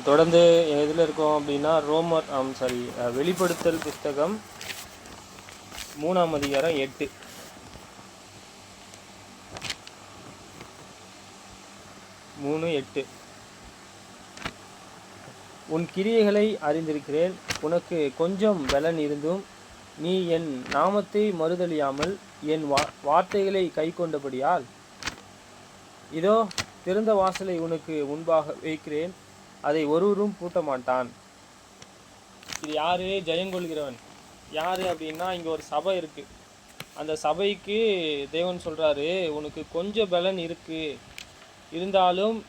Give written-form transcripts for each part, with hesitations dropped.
தொடர்ந்து எதில் இருக்கோம் அப்படின்னா வெளிப்படுத்தல் புஸ்தகம் 3ஆம் அதிகாரம் 8. உன் கிரியைகளை அறிந்திருக்கிறேன். உனக்கு கொஞ்சம் பலன் இருந்தும் நீ என் நாமத்தை மறுதலியாமல் என் வார்த்தைகளை கை கொண்டபடியால் இதோ திறந்த வாசலை உனக்கு முன்பாக வைக்கிறேன், அதை ஒருவரும் பூட்ட மாட்டான். இது யாரு? ஜெயங்கொள்கிறவன். யாரு அப்படின்னா, இங்கே ஒரு சபை இருக்கு. அந்த சபைக்கு தேவன் சொல்றாரு, உனக்கு கொஞ்சம் பலன் இருக்கு, இருந்தாலும்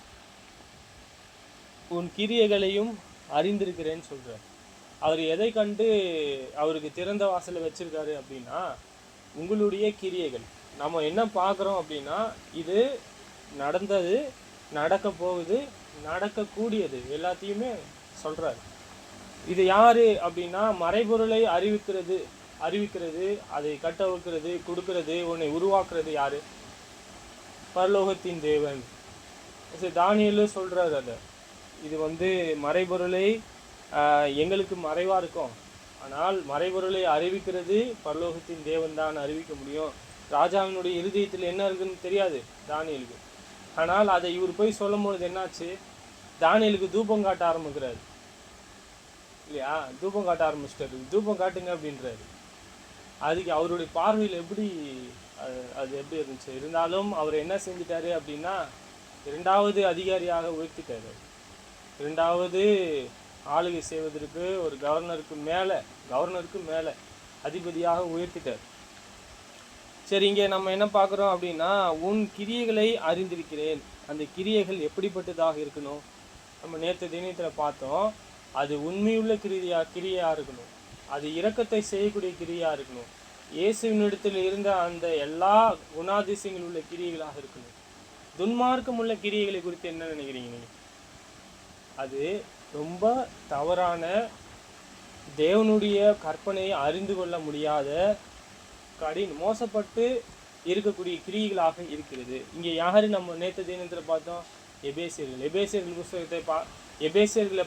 உன் கிரியைகளையும் அறிந்திருக்கிறேன்னு சொல்றார். அவர் எதை கண்டு அவருக்கு திறந்த வாசலை வச்சிருக்காரு அப்படின்னா, உங்களுடைய கிரியைகள். நம்ம என்ன பார்க்குறோம் அப்படின்னா, இது நடந்தது, நடக்க போகுது, நடக்கக்கூடியது எல்லாத்தையுமே சொல்றாரு. இது யாரு அப்படின்னா, மறைபொருளை அறிவிக்கிறது, அதை கட்ட வைக்கிறது, கொடுக்கிறது, உன்னை உருவாக்குறது யாரு? பரலோகத்தின் தேவன். தானியேலு சொல்றாரு அதை. இது மறைபொருளை எங்களுக்கு மறைவா இருக்கும், ஆனால் மறைபொருளை அறிவிக்கிறது பரலோகத்தின் தேவன் தான் அறிவிக்க முடியும். ராஜாவினுடைய இருதயத்தில் என்ன இருக்குன்னு தெரியாது தானியேலுக்கு. ஆனால் அதை இவர் போய் சொல்லும் பொழுது என்னாச்சு? தானியேலுக்கு தூபம் காட்ட ஆரம்பிக்கிறாரு இல்லையா? தூபம் காட்ட ஆரம்பிச்சிட்டாரு. தூபம் காட்டுங்க அப்படின்றாரு. அதுக்கு அவருடைய பார்வையில் அது எப்படி இருந்துச்சு? இருந்தாலும் அவர் என்ன செஞ்சிட்டாரு அப்படின்னா, 2வது அதிகாரியாக உயர்த்திட்டாரு. 2வது ஆளுகை செய்வதற்கு ஒரு கவர்னருக்கு மேலே அதிபதியாக உயர்த்திட்டார். சரி, இங்கே நம்ம என்ன பார்க்குறோம் அப்படின்னா, உன் கிரியைகளை அறிந்திருக்கிறேன். அந்த கிரியைகள் எப்படிப்பட்டதாக இருக்கணும்? நம்ம நேற்று தினத்தில் பார்த்தோம். அது உண்மையுள்ள கிரியையாக இருக்கணும். அது இரக்கத்தை செய்யக்கூடிய கிரியாக இருக்கணும். இயேசுவினிடத்தில் இருந்த அந்த எல்லா குணாதிசயங்கள் உள்ள கிரியைகளாக இருக்கணும். துன்மார்க்கம் உள்ள கிரியைகளை குறித்து என்ன நினைக்கிறீங்க நீங்கள்? அது ரொம்ப தவறான, தேவனுடைய கற்பனையை அறிந்து கொள்ள முடியாத, மோசப்பட்டு இருக்கக்கூடிய கிரியைகளாக இருக்கிறது. இங்கே யாரு நம்ம நேற்று தினத்தில் பார்த்தோம்? எபேசியர்கள் புஸ்தகத்தை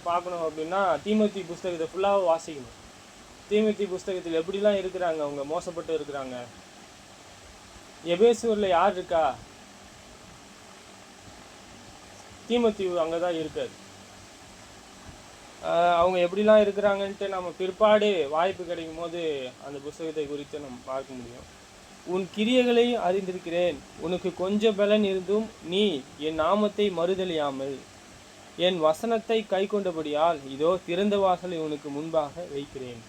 பார்க்கணும் அப்படின்னா தீமோத்தி புஸ்தகத்தை ஃபுல்லாக வாசிக்கணும். தீமோத்தி புஸ்தகத்தில் எப்படிலாம் இருக்கிறாங்க, அவங்க மோசப்பட்டு இருக்கிறாங்க. எபேசியரில் யார் இருக்கா? தீமோத்தி அங்கே தான் இருக்காரு. அவங்க எப்படிலாம் இருக்கிறாங்கன்ட்டு நம்ம பிற்பாடு வாய்ப்பு கிடைக்கும் போது அந்த புஸ்தகத்தை குறித்து நம்ம பார்க்க முடியும். உன் கிரியைகளை அறிந்திருக்கிறேன். உனக்கு கொஞ்சம் பலன் இருந்தும் நீ என் நாமத்தை மறுதலியாமல் என் வசனத்தை கை கொண்டபடியால் இதோ திறந்த வாசலை உனக்கு முன்பாக வைக்கிறேன்.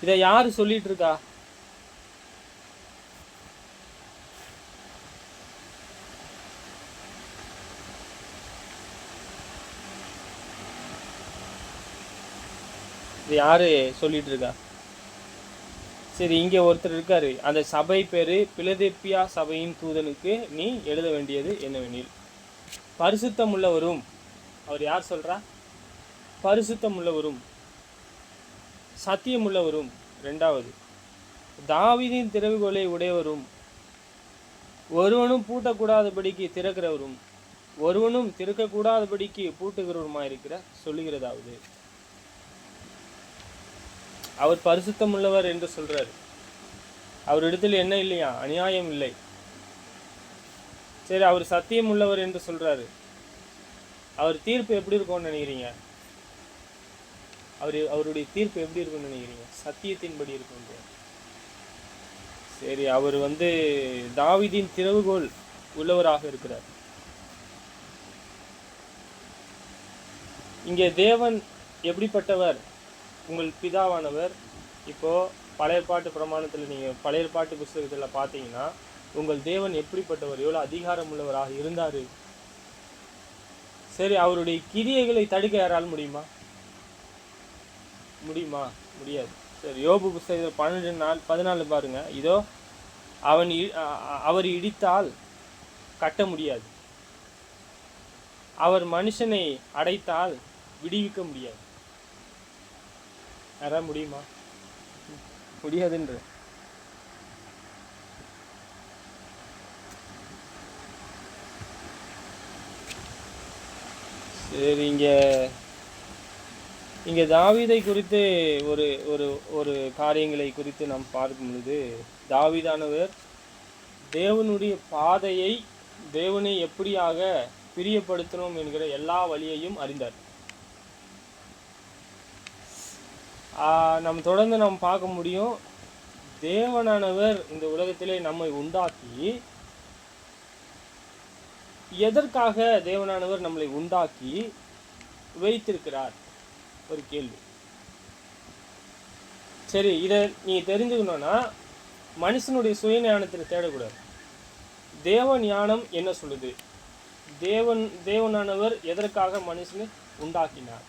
இதை யாரு சொல்லிட்டு இருக்கா? இது யாரு சொல்லிட்டு இருக்கா? சரி, இங்கே ஒருத்தர் இருக்காரு. அந்த சபை பேரு பிலதெல்பியா சபையின் தூதனுக்கு நீ எழுத வேண்டியது என்னவெனில், பரிசுத்தம் உள்ளவரும். அவர் யார் சொல்றா? பரிசுத்தம் உள்ளவரும், சத்தியம் உள்ளவரும். 2வது, தாவீதின் திறவுகோலை உடையவரும், ஒருவனும் பூட்டக்கூடாதபடிக்கு திறக்கிறவரும், ஒருவனும் திறக்கக்கூடாதபடிக்கு பூட்டுகிறவருமாயிருக்கிற சொல்லுகிறதாவது. அவர் பரிசுத்தம் உள்ளவர் என்று சொல்றாரு. அவரிடத்தில் என்ன இல்லையா? அநியாயம் இல்லை. சரி, அவர் சத்தியம் உள்ளவர் என்று சொல்றாரு. அவர் தீர்ப்பு எப்படி இருக்கும்னு நினைக்கிறீங்க? அவருடைய தீர்ப்பு எப்படி இருக்கும்னு நினைக்கிறீங்க? சத்தியத்தின்படி இருக்கும். சரி, அவர் தாவீதின் திறவுகோல் உள்ளவராக இருக்கிறார். இங்கே தேவன் எப்படிப்பட்டவர்? உங்கள் பிதாவானவர். இப்போது பழைய பாட்டு பிரமாணத்தில் நீங்கள் பழைய பாட்டு புஸ்தகத்தில் பார்த்தீங்கன்னா, உங்கள் தேவன் எப்படிப்பட்டவர், எவ்வளோ அதிகாரம் உள்ளவராக இருந்தார். சரி, அவருடைய கிரியைகளை தடுக்க யாரால் முடியுமா? முடியாது. சரி, யோபு புஸ்தகத்தில் 14 பாருங்க. இதோ அவர் இடித்தால் கட்ட முடியாது, அவர் மனுஷனை அடைத்தால் விடுவிக்க முடியாது. யாராவது முடியுமா? முடியாதுன்ற. சரி, இங்கே தாவீதை குறித்து ஒரு ஒரு ஒரு காரியங்களை குறித்து நாம் பார்க்கும் பொழுது, தாவீதானவர் தேவனுடைய பாதையை, தேவனை எப்படியாக பிரியப்படுத்தணும் என்கிற எல்லா வழியையும் அறிந்தார். நம்ம தொடர்ந்து நாம் பார்க்க முடியும். தேவனானவர் இந்த உலகத்திலே நம்மை உண்டாக்கி, எதற்காக தேவனானவர் நம்மளை உண்டாக்கி வைத்திருக்கிறார்? ஒரு கேள்வி. சரி, இதை நீ தெரிஞ்சுக்கணும்னா மனுஷனுடைய சுய ஞானத்தில் தேடக்கூடாது. தேவ ஞானம் என்ன சொல்லுது? தேவனானவர் எதற்காக மனுஷனை உண்டாக்கினார்?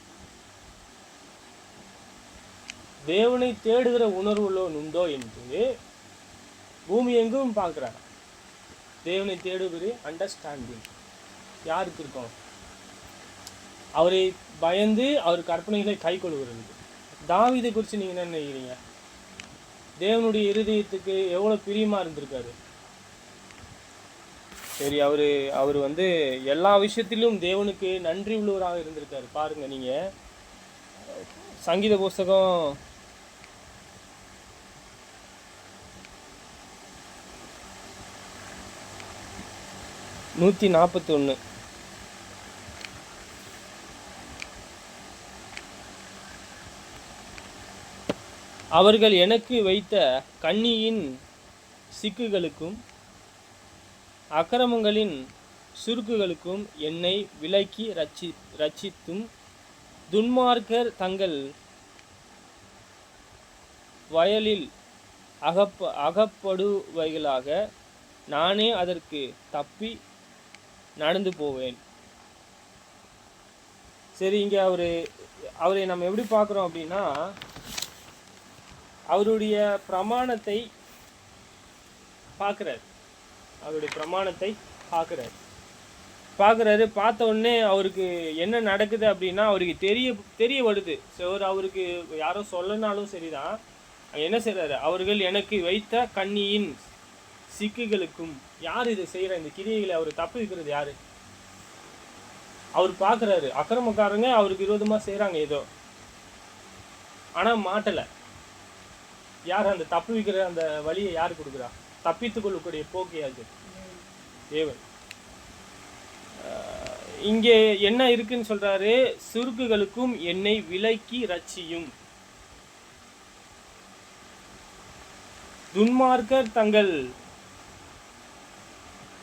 தேவனை தேடுகிற உணர்வுள்ளவன் உண்டோ என்று பூமி எங்கும் பார்க்கிறார். தேவனை தேடுகிற அண்டர்ஸ்டாண்டிங் யாருக்கு இருக்கும்? அவரை பயந்து அவர் கற்பனைகளை கை கொள்கிறது. தாவீதை குறித்து நீங்கள் என்ன நினைக்கிறீங்க? தேவனுடைய இருதயத்துக்கு எவ்வளோ பிரியமாக இருந்திருக்காரு. சரி, அவர் எல்லா விஷயத்திலும் தேவனுக்கு நன்றி உள்ளவராக இருந்திருக்காரு. பாருங்க, நீங்கள் சங்கீத புஸ்தகம் 141. அவர்கள் எனக்கு வைத்த கண்ணியின் சிக்குகளுக்கும் அக்கிரமங்களின் சுருக்குகளுக்கும் என்னை விலக்கி ரட்சித்தும், துன்மார்க்கர் தங்கள் வயலில் அகப்படுவைகளாக நானே அதற்கு தப்பி நடந்து போவேன். சரி, இங்கே அவரை நம்ம எப்படி பார்க்குறோம் அப்படின்னா, அவருடைய பிரமாணத்தை பார்க்குறாரு. அவருடைய பிரமாணத்தை பார்க்குறாரு. பார்த்த உடனே அவருக்கு என்ன நடக்குது அப்படின்னா, அவருக்கு தெரிய வருது. அவருக்கு யாரும் சொல்லனாலும் சரிதான், என்ன செய்கிறாரு? அவர்கள் எனக்கு வைத்த கண்ணியின் சிக்குகளுக்கும். யார் இதை செய்கிற இந்த கிரியைகளை அவர் தப்பு வைக்கிறது யாரு? அவர் பார்க்குறாரு, அக்கிரமக்காரங்க அவருக்கு விரோதமாக செய்கிறாங்க ஏதோ, ஆனால் மாட்டலை. யார் அந்த தப்பு வைக்கிற அந்த வழியை யார் கொடுக்குறா? தப்பித்துக் கொள்ளக்கூடிய போக்கையாது தேவன். இங்கே என்ன இருக்குன்னு சொல்றாரு? சுருக்குகளுக்கும் என்னை விலக்கி ரட்சியும். துன்மார்க்கர் தங்கள்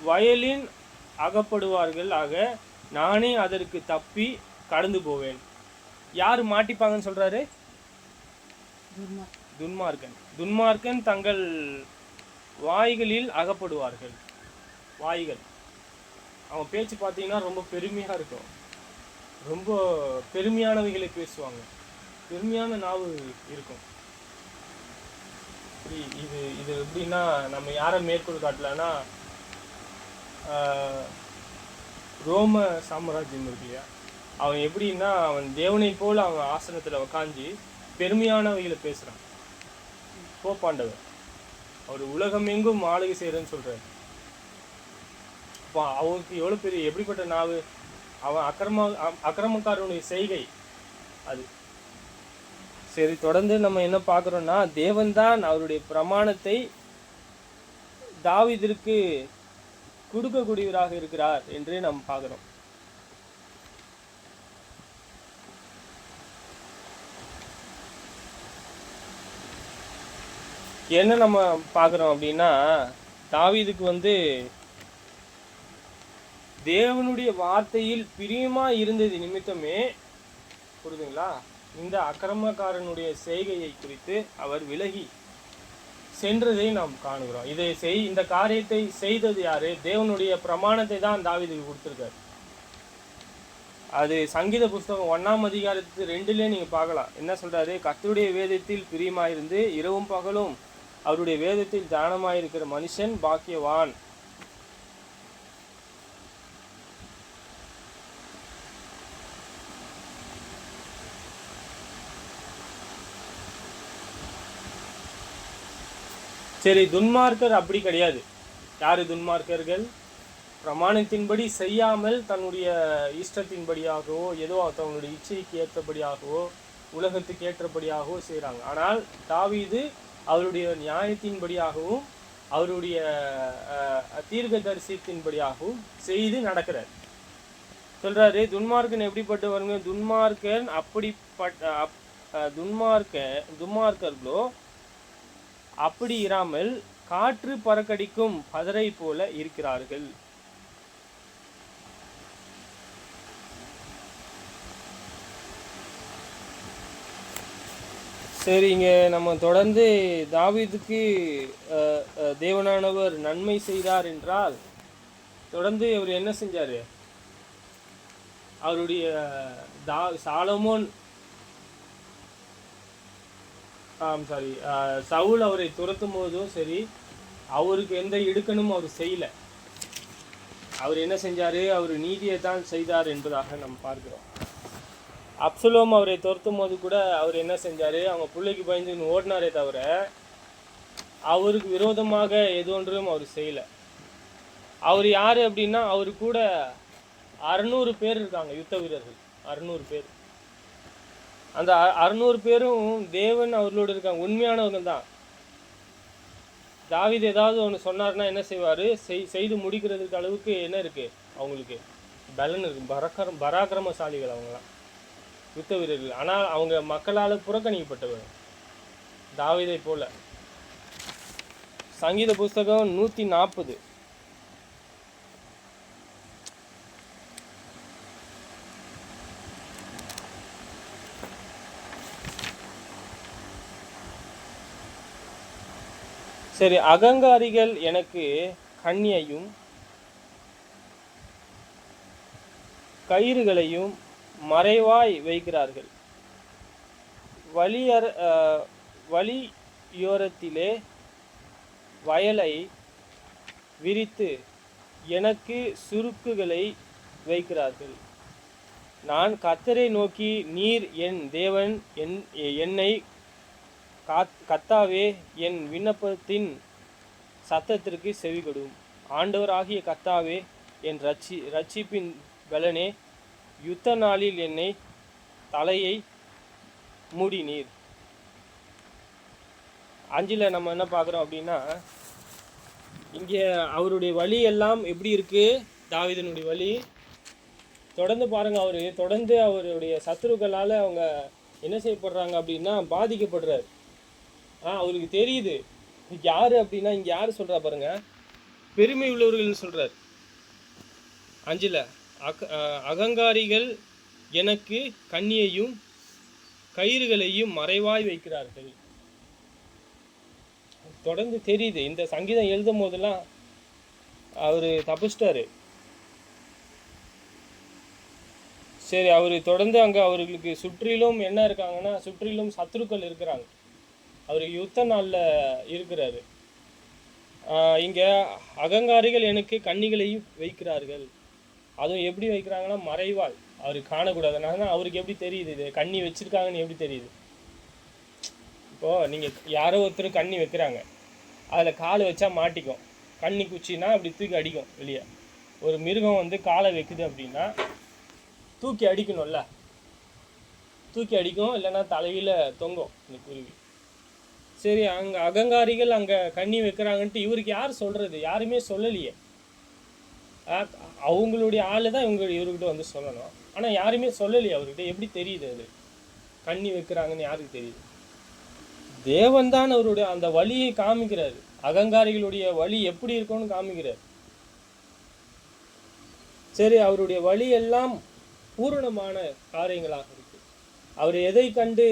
வயலின் அகப்படுவார்கள் ஆக நானே அதற்கு தப்பி கடந்து போவேன். யார் மாட்டிப்பாங்கன்னு சொல்றாரு? துன்மார்க்கன் தங்கள் வாய்களில் அகப்படுவார்கள். வாய்கள், அவன் பேச்சு பார்த்தீங்கன்னா ரொம்ப பெருமையாக இருக்கும். ரொம்ப பெருமையானவைகளை பேசுவாங்க. பெருமையான நாவு இருக்கும். இது எப்படின்னா, நம்ம யாரை மேற்கோள் காட்டலன்னா, ரோம சாம்ராஜ்யம் இருக்கு இல்லையா, அவன் எப்படின்னா, அவன் தேவனை போல் அவன் ஆசனத்தில் உக்காஞ்சி பெருமையானவைகளை பேசுகிறான். போப்பாண்டவர் அவர் உலகம் எங்கும் ஆளுகை செய்கிறேன்னு சொல்கிறார். அப்போ அவனுக்கு எவ்வளோ பெரிய, எப்படிப்பட்ட நாவு! அவன் அக்கிரமக்காரனுடைய செய்கை அது. சரி, தொடர்ந்து நம்ம என்ன பார்க்குறோன்னா, தேவன்தான் அவருடைய பிரமாணத்தை தாவீதிற்கு கொடுக்கக்கூடியவராக இருக்கிறார் என்று நாம் பார்க்குறோம். என்ன நம்ம பார்க்குறோம் அப்படின்னா, தாவீதுக்கு தேவனுடைய வார்த்தையில் பிரியமாக இருந்தது நிமித்தமே, புரியுதுங்களா, இந்த அக்கிரமக்காரனுடைய செய்கையை குறித்து அவர் விலகி சென்றதை நாம் காணுகிறோம். இந்த காரியத்தை செய்தது யாரு? தேவனுடைய பிரமாணத்தை தான் தாவீதுக்கு கொடுத்துருக்காரு. அது சங்கீத புஸ்தகம் 1ஆம் அதிகாரத்து 2லே நீங்கள் பார்க்கலாம். என்ன சொல்கிறாரு? கர்த்தருடைய வேதத்தில் பிரியமாயிருந்து இரவும் பகலும் அவருடைய வேதத்தில் தியானமாயிருக்கிற மனுஷன் பாக்கியவான். சரி, துன்மார்க்கர் அப்படி கிடையாது. யாரு துன்மார்க்கர்கள்? பிரமாணத்தின்படி செய்யாமல் தன்னுடைய இஷ்டத்தின்படியாகவோ ஏதோ தன்னுடைய இச்சைக்கு ஏற்றபடியாகவோ உலகத்துக்கு ஏற்றபடியாகவோ செய்கிறாங்க. ஆனால் தாவீது அவருடைய நியாயத்தின்படியாகவும் அவருடைய தீர்க்க தரிசனத்தின்படியாகவும் செய்து நடக்கிறார். சொல்றாரு, துன்மார்க்கன் எப்படிப்பட்டவருங்க? துன்மார்க்கன் துன்மார்க்கர்களோ அப்படி இராமல் காற்று பறக்கடிக்கும் பதரை போல இருக்கிறார்கள். சரிங்க, நம்ம தொடர்ந்து தாவீதுக்கு தேவனானவர் நன்மை செய்தார் என்றால் தொடர்ந்து இவர் என்ன செஞ்சார்? அவருடைய சாலமோன் சவுல் அவரை துரத்தும் போதும் சரி, அவருக்கு எந்த இடுக்கணும் அவர் செய்யலை. அவர் என்ன செஞ்சார்? அவர் நீதியை தான் செய்தார் என்பதாக நம்ம பார்க்கிறோம். அப்சலோம் அவரை துரத்தும் போது கூட அவர் என்ன செஞ்சார்? அவங்க பிள்ளைக்கு பயந்து ஓடினாரே தவிர அவருக்கு விரோதமாக எது ஒன்றும் அவர் செய்யலை. அவர் யார் அப்படின்னா, அவரு கூட 600 பேர் இருக்காங்க, யுத்த வீரர்கள் 600 பேர். அந்த 600 பேரும் தேவன் அவர்களோடு இருக்காங்க, உண்மையானவங்க தான். தாவீது ஏதாவது ஒன்று சொன்னார்னா என்ன செய்வார்? செய்து முடிக்கிறதுக்கு அளவுக்கு என்ன இருக்குது? அவங்களுக்கு பலன் இருக்குது, பராக்கிரமசாலிகள் அவங்களாம், யுத்த வீரர்கள். ஆனால் அவங்க மக்களால் புறக்கணிக்கப்பட்டவங்க தாவீதை போல. சங்கீத புஸ்தகம் 140. சரி, அகங்காரிகள் எனக்கு கண்ணியையும் கயிறுகளையும் மறைவாய் வைக்கிறார்கள். வழியோரத்திலே வயலை விரித்து எனக்கு சுருக்குகளை வைக்கிறார்கள். நான் கர்த்தரை நோக்கி, நீர் என் தேவன், என்னை கர்த்தாவே என் விண்ணப்பத்தின் சத்தத்திற்கு செவிகொடும். ஆண்டவராகிய கர்த்தாவே என் ரட்சிப்பின் பலனே, யுத்த நாளில் என்னை தலையை மூடினீர். 5 நம்ம என்ன பார்க்குறோம் அப்படின்னா, இங்கே அவருடைய வழி எல்லாம் எப்படி இருக்குது? தாவீதினுடைய வழி தொடர்ந்து பாருங்கள். அவர் தொடர்ந்து அவருடைய சத்துருக்களால் அவங்க என்ன செய்யப்படுறாங்க அப்படின்னா பாதிக்கப்படுறாரு. அவருக்கு தெரியுது யார் அப்படின்னா, இங்கே யார் சொல்கிறா பாருங்க, பெருமை உள்ளவர்கள்னு சொல்கிறார். 5 அகங்காரிகள் எனக்கு கண்ணியையும் கயிறுகளையும் மறைவாய் வைக்கிறார்கள். தொடர்ந்து தெரியுது. இந்த சங்கீதம் எழுதும் போதெல்லாம் அவர் தப்பிச்சிட்டாரு. சரி, அவர் தொடர்ந்து அங்கே அவர்களுக்கு சுற்றிலும் என்ன இருக்காங்கன்னா, சுற்றிலும் சத்துருக்கள் இருக்கிறாங்க. அவர் யுத்த நாளில் இருக்கிறாரு. இங்கே அகங்காரிகள் எனக்கு கண்ணிகளையும் வைக்கிறார்கள். அதுவும் எப்படி வைக்கிறாங்கன்னா மறைவாய், அவருக்கு காணக்கூடாதுனால. அவருக்கு எப்படி தெரியுது இது கண்ணி வச்சுருக்காங்கன்னு எப்படி தெரியுது? இப்போது நீங்கள் யாரோ ஒருத்தர் கண்ணி வைக்கிறாங்க, அதில் காலை வச்சா மாட்டிக்கும். கண்ணி குச்சின்னா அப்படி தூக்கி அடிக்கும் வெளியே. ஒரு மிருகம் காலை வைக்குது அப்படின்னா தூக்கி அடிக்கணும்ல, தூக்கி அடிக்கும், இல்லைன்னா தலையில் தொங்கும் இந்த குருவி. சரி, அங்கே அகங்காரிகள் அங்கே கண்ணி வைக்கிறாங்கன்ட்டு இவருக்கு யார் சொல்கிறது? யாருமே சொல்லலையே. அவங்களுடைய ஆள் தான் இவர்கிட்ட சொல்லணும். ஆனால் யாருமே சொல்லலையே அவர்கிட்ட. எப்படி தெரியுது அது கண்ணி வைக்கிறாங்கன்னு? யாருக்கு தெரியுது? தேவன் தான் அவருடைய அந்த வழியை காமிக்கிறாரு. அகங்காரிகளுடைய வழி எப்படி இருக்கும்னு காமிக்கிறார். சரி, அவருடைய வழி எல்லாம் பூரணமான காரியங்களாக இருக்கு. அவர் எதை கண்டு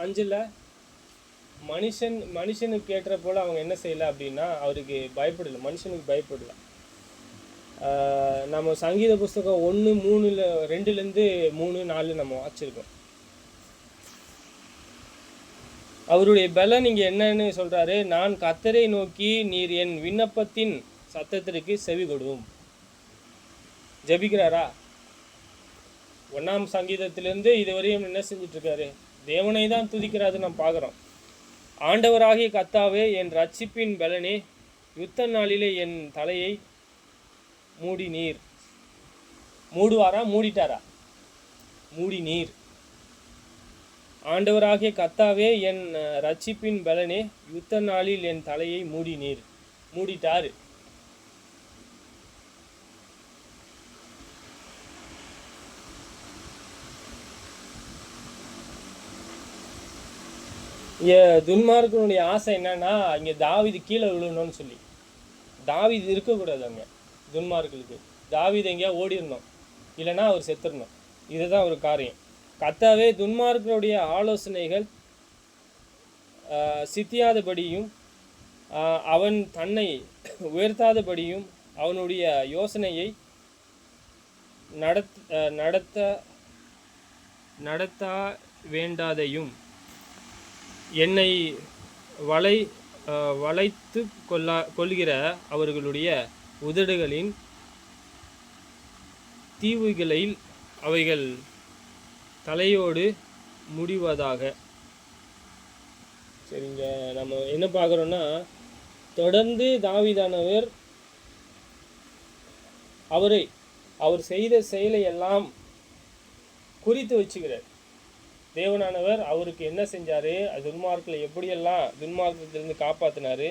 அஞ்சல? மனுஷனுக்கு ஏற்ற போல் அவங்க என்ன செய்யலை அப்படின்னா, அவருக்கு பயப்படலை, மனுஷனுக்கு பயப்படலை. நம்ம சங்கீத புஸ்தகம் 1:2 3-4 நம்ம வாசிச்சிருக்கோம். அவருடைய பலன் இங்கே என்னன்னு சொல்கிறாரு? நான் கர்த்தரை நோக்கி, நீர் என் விண்ணப்பத்தின் சத்தத்திற்கு செவி கொடும். ஜபிக்கிறாரா? 1ஆம் சங்கீதத்திலேருந்து இதுவரையும் என்ன செஞ்சிட்ருக்காரு? தேவனை தான் துதிக்கிறாரு நம்ம பார்க்குறோம். ஆண்டவராகிய கர்த்தாவே என் ரட்சிப்பின் பலனே, யுத்த நாளிலே என் தலையை மூடி நீர். மூடுவாரா மூடிட்டாரா? மூடி நீர். ஆண்டவராகிய கர்த்தாவே, என் ரட்சிப்பின் பலனே, யுத்த நாளில் என் தலையை மூடி நீர். மூடிட்டாரு. துன்மார்க்கனுடைய ஆசை என்னன்னா, இங்கே தாவீது கீழே விழுணும்னு சொல்லி. தாவீது இருக்கக்கூடாது அங்கே துன்மார்க்களுக்கு. தாவீது எங்கேயா ஓடிடணும், இல்லைன்னா அவர் செத்துடணும். இதுதான் ஒரு காரியம். கர்த்தாவே, துன்மார்க்கருடைய ஆலோசனைகள் சித்தியாதபடியும் அவன் தன்னை உயர்த்தாதபடியும் அவனுடைய யோசனையை நடத்த வேண்டாதையும் என்னை வளைத்து கொள்கிற அவர்களுடைய உதடுகளின் தீவுகளில் அவைகள் தலையோடு முடிவதாக. சரிங்க, நம்ம என்ன பார்க்குறோன்னா, தொடர்ந்து தாவீதானவர் அவர் செய்த செயலை எல்லாம் குறித்து வச்சுக்கிறார். தேவனானவர் அவருக்கு என்ன செஞ்சாரு, துன்மார்க்களை எப்படியெல்லாம் துன்மார்க்கத்திலிருந்து காப்பாற்றினாரு,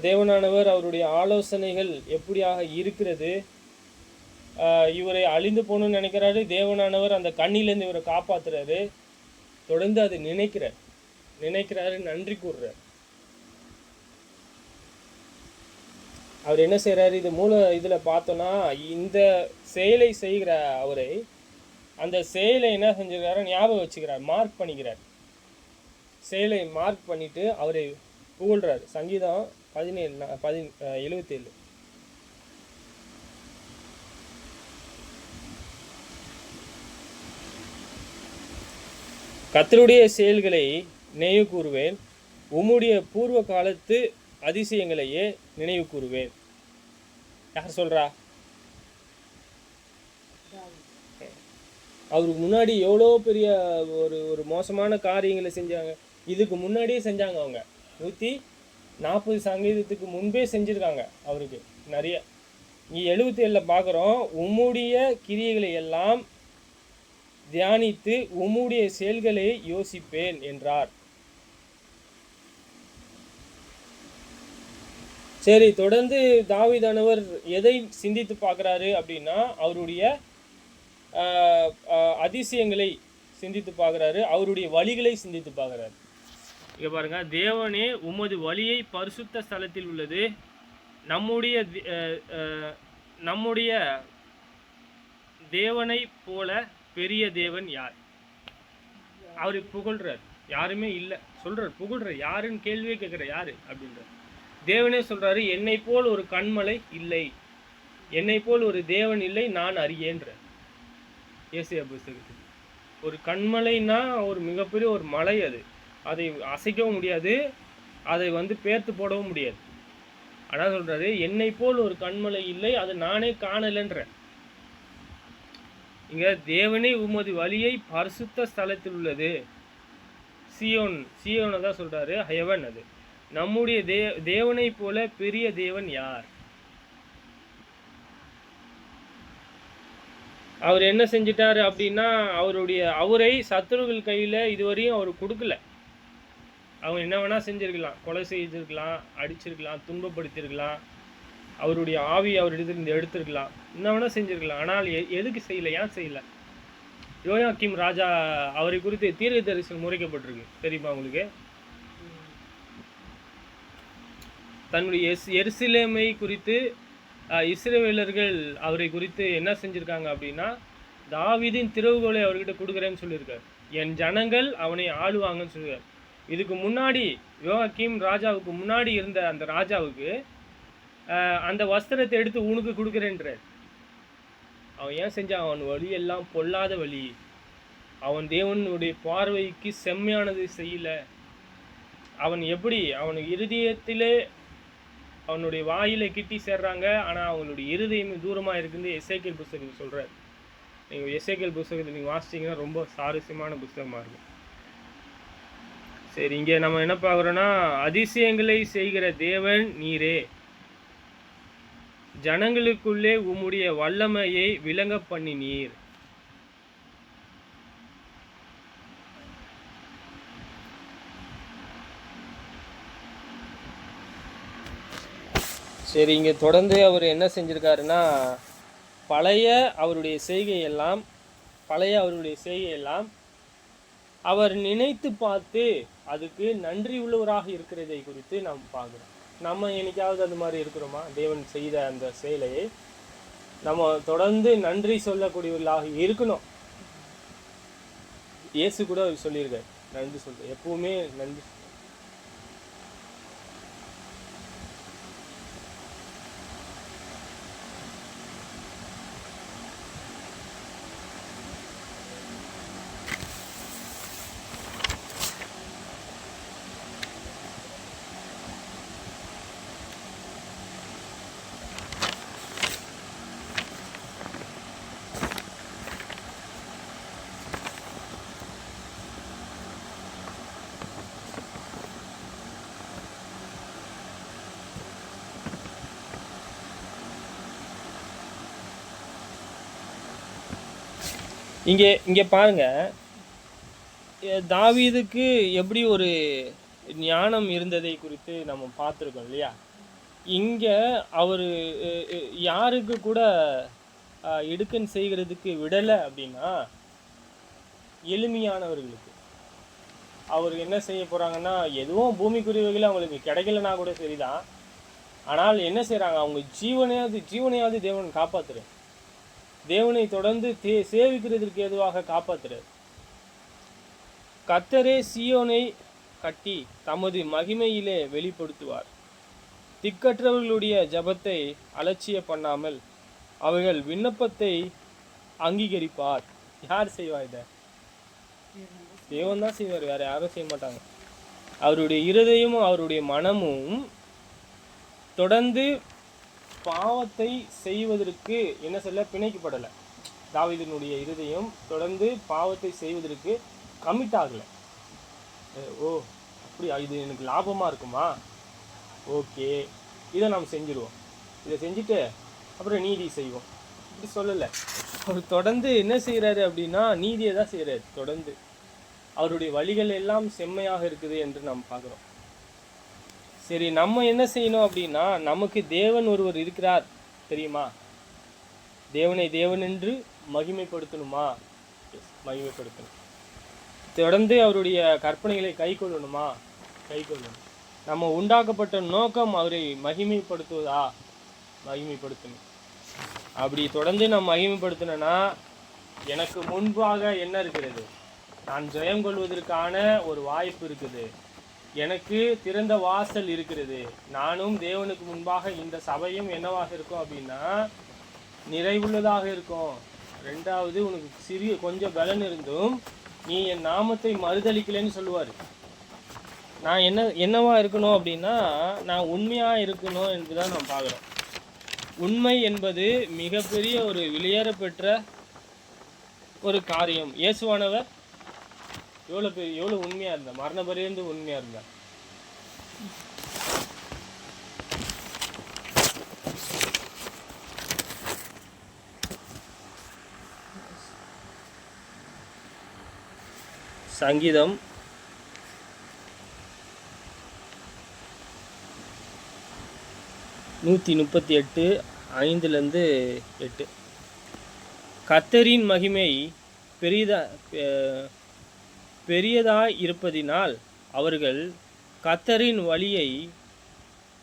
தேவனானவர் அவருடைய ஆலோசனைகள் எப்படியாக இருக்கிறது, இவரை அழிந்து போகணும்னு நினைக்கிறாரு, தேவனானவர் அந்த கண்ணிலேருந்து இவரை காப்பாற்றுறாரு. தொடர்ந்து அதை நினைக்கிறாரு, நன்றி கூறுறார். அவர் என்ன செய்கிறாரு, இது இதில் பார்த்தோன்னா, இந்த செயலை செய்கிற அவரை அந்த செயலை என்ன செஞ்சுக்கிறாரு, ஞாபகம் வச்சுக்கிறார், மார்க் பண்ணிக்கிறார். செயலை மார்க் பண்ணிட்டு அவரை புகழ்றாரு. சங்கீதம் 77. கர்த்தருடைய செயல்களை நினைவு கூறுவேன், உம்முடைய பூர்வ காலத்து அதிசயங்களையே நினைவு கூறுவேன். யார் சொல்றா? அவருக்கு முன்னாடி எவ்வளோ பெரிய ஒரு மோசமான காரியங்களை செஞ்சாங்க. இதுக்கு முன்னாடியே செஞ்சாங்க. அவங்க 140 சங்கீதத்துக்கு முன்பே செஞ்சுருக்காங்க அவருக்கு நிறைய. இங்கே 77 பார்க்குறோம், உம்முடைய கிரியைகளை எல்லாம் தியானித்து உம்முடைய செயல்களை யோசிப்பேன் என்றார். சரி, தொடர்ந்து தாவீதானவர் எதை சிந்தித்து பார்க்குறாரு அப்படின்னா, அவருடைய அதிசயங்களை சிந்தித்து பார்க்குறாரு, அவருடைய வழிகளை சிந்தித்து பார்க்குறாரு. இங்கே பாருங்க, தேவனே உமது வழியை பரிசுத்த ஸ்தலத்தில் உள்ளது, நம்முடைய தேவனை போல பெரிய தேவன் யார்? அவரை புகழ்றார். யாருமே இல்லை சொல்றார், புகழ்றார். யாருன்னு கேள்வியே கேட்குற, யாரு அப்படின்ற. தேவனே சொல்றாரு, என்னை போல் ஒரு கண்மலை இல்லை, என்னை போல் ஒரு தேவன் இல்லை, நான் அறியேன்ற. ஏசாயா புத்தகத்தில் ஒரு கண்மலைன்னா ஒரு மிகப்பெரிய ஒரு மலை, அதை அசைக்கவும் முடியாது, அதை பேர்த்து போடவும் முடியாது. ஆனால் சொல்றாரு, என்னை போல் ஒரு கண்மலை இல்லை, அது நானே காணலைன்ற. இங்க தேவனே உமது வழியை பரிசுத்த ஸ்தலத்தில் உள்ளது, சியோனை தான் சொல்றாரு, ஹெவன். அது நம்முடைய தேவனை போல பெரிய தேவன் யார்? அவர் என்ன செஞ்சிட்டாரு அப்படின்னா, அவரை சத்துருக்கள் கையில் இதுவரையும் அவர் கொடுக்கல. அவங்க என்ன வேணா செஞ்சிருக்கலாம், கொலை செய்திருக்கலாம், அடிச்சிருக்கலாம், துன்பப்படுத்திருக்கலாம், அவருடைய ஆவி அவரிடத்திலிருந்து எடுத்திருக்கலாம், என்ன வேணா செஞ்சிருக்கலாம். ஆனால் எதுக்கு செய்யலை, ஏன் செய்யலை? யோயாக்கீம் ராஜா அவரை குறித்து தீர்க்க தரிசனம் முறைக்கப்பட்டிருக்கு, தெரியுமா உங்களுக்கு? தன்னுடைய எருசலேமை குறித்து இஸ்ரவேலர்கள் அவரை குறித்து என்ன செஞ்சுருக்காங்க அப்படின்னா, தாவீதின் திறவுகோலை அவர்கிட்ட கொடுக்குறேன்னு சொல்லியிருக்காரு, என் ஜனங்கள் அவனை ஆளுவாங்கன்னு சொல்லியிருக்காரு. இதுக்கு முன்னாடி யோயாக்கீம் ராஜாவுக்கு முன்னாடி இருந்த அந்த ராஜாவுக்கு அந்த வஸ்திரத்தை எடுத்து உனக்கு கொடுக்குறேன்றார். அவன் ஏன் செஞ்சான்? அவன் வழியெல்லாம் பொல்லாத வழி, அவன் தேவனுடைய பார்வைக்கு செம்மையானது செய்யலை. அவன் எப்படி அவனுக்கு இருதயத்திலே அவனுடைய வாயில கிட்டி சேர்றாங்க, ஆனால் அவங்களுடைய இருதயமே தூரமாக இருக்குன்னு எசேக்கியேல் புஸ்தகத்தில் சொல்கிறார். நீங்கள் எசேக்கியேல் புஸ்தகத்தில் நீங்கள் வாசிச்சிங்கன்னா ரொம்ப சாரஸ்யமான புஸ்தகமாக இருக்கும். சரி, இங்கே நம்ம என்ன பார்க்குறோன்னா, அதிசயங்களை செய்கிற தேவன் நீரே, ஜனங்களுக்குள்ளே உம்முடைய வல்லமையை விளங்க பண்ணினீர். சரி, இங்கே தொடர்ந்து அவர் என்ன செஞ்சுருக்காருன்னா, பழைய அவருடைய செய்கையெல்லாம் அவர் நினைத்து பார்த்து அதுக்கு நன்றி உள்ளவராக இருக்கிறதை குறித்து நாம் பார்க்குறோம். நம்ம என்னைக்காவது அது மாதிரி இருக்கிறோமா? தேவன் செய்த அந்த செயலையை நம்ம தொடர்ந்து நன்றி சொல்லக்கூடியவர்களாக இருக்கணும். இயேசு கூட சொல்லியிருக்காரு, நன்றி சொல்ற எப்பவுமே நன்றி. இங்கே பாருங்க, தாவீதுக்கு எப்படி ஒரு ஞானம் இருந்ததை குறித்து நம்ம பார்த்துருக்கோம் இல்லையா? இங்கே அவர் யாருக்கு கூட இடுக்கன் செய்கிறதுக்கு விடலை அப்படின்னா, எளிமையானவர்களுக்கு. அவர் என்ன செய்ய போகிறாங்கன்னா, எதுவும் பூமிக்குரியவைகள் அவங்களுக்கு கிடைக்கலனா கூட சரிதான், ஆனால் என்ன செய்கிறாங்க, அவங்க ஜீவனையாவது தேவன் காப்பாற்றுறார். தேவனை தொடர்ந்து சேவிக்கிறதற்கு ஏதுவாக காப்பாற்றுறார். கர்த்தரே சீயோனை கட்டி தமது மகிமையிலே வெளிப்படுத்துவார். திக்கற்றவர்களுடைய ஜபத்தை அலட்சிய பண்ணாமல் அவர்கள் விண்ணப்பத்தை அங்கீகரிப்பார். யார் செய்வார் இதை? தேவன் தான் செய்வார், வேற யாரும் செய்ய மாட்டாங்க. அவருடைய இருதயமும் அவருடைய மனமும் தொடர்ந்து பாவத்தை செய்வதற்கு என்ன சொல்ல பிணைக்கப்படலை. தாவீதினுடைய இருதயம் தொடர்ந்து பாவத்தை செய்வதற்கு கமிட் ஆகலை. ஓ அப்படியா, இது எனக்கு லாபமாக இருக்குமா, ஓகே இதை நாம் செஞ்சுருவோம், இதை செஞ்சுட்டு அப்புறம் நீதி செய்வோம், இப்படி சொல்லலை. அவர் தொடர்ந்து என்ன செய்கிறாரு அப்படின்னா, நீதியை தான் செய்கிறாரு. தொடர்ந்து அவருடைய வழிகள் எல்லாம் செம்மையாக இருக்குது என்று நாம் பார்க்குறோம். சரி, நம்ம என்ன செய்யணும் அப்படின்னா, நமக்கு தேவன் ஒருவர் இருக்கிறார் தெரியுமா? தேவனை தேவன் என்று மகிமைப்படுத்தணுமா? மகிமைப்படுத்தணும். தொடர்ந்து அவருடைய கற்பனைகளை கை கொள்ளணுமா? கை கொள்ளணும். நம்ம உண்டாக்கப்பட்ட நோக்கம் அவரை மகிமைப்படுத்துவதா? மகிமைப்படுத்தணும். அப்படி தொடர்ந்து நம்ம மகிமைப்படுத்தணும்னா, எனக்கு முன்பாக என்ன இருக்கிறது? நான் ஜெயம் கொள்வதற்கான ஒரு வாய்ப்பு இருக்குது. எனக்கு திறந்த வாசல் இருக்கிறது. நானும் தேவனுக்கு முன்பாக இந்த சபையும் என்னவாக இருக்கும் அப்படின்னா, நிறைவுள்ளதாக இருக்கும். ரெண்டாவது, உனக்கு கொஞ்சம் பலன் இருந்தும் நீ என் நாமத்தை மறுதளிக்கலைன்னு சொல்லுவார். நான் என்னவா இருக்கணும் அப்படின்னா, நான் உண்மையாக இருக்கணும் என்றுதான் நான் பார்க்குறோம். உண்மை என்பது மிகப்பெரிய ஒரு வெளியேறப்பெற்ற ஒரு காரியம். இயேசுவானவர் எவ்வளோ உண்மையாக இருந்தார், மரண பரியந்தம் உண்மையாக இருந்தார். சங்கீதம் 138 5-8. கர்த்தரின் மகிமை பெரியதாய் இருப்பதினால் அவர்கள் கர்த்தரின் வழியை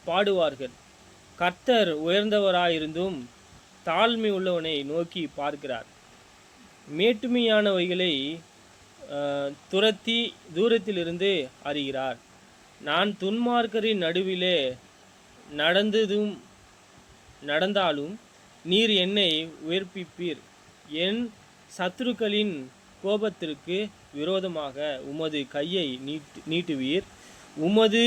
பாடுவார்கள். கர்த்தர் உயர்ந்தவராயிருந்தும் தாழ்மை உள்ளவனை நோக்கி பார்க்கிறார். மேட்டுமையானவைகளை துரத்தி தூரத்திலிருந்து அறிகிறார். நான் துன்மார்க்கரின் நடுவிலே நடந்தாலும் நீர் என்னை உயிர்ப்பிப்பீர். என் சத்துருக்களின் கோபத்திற்கு விரோதமாக உமது கையை நீட்டுவீர். உமது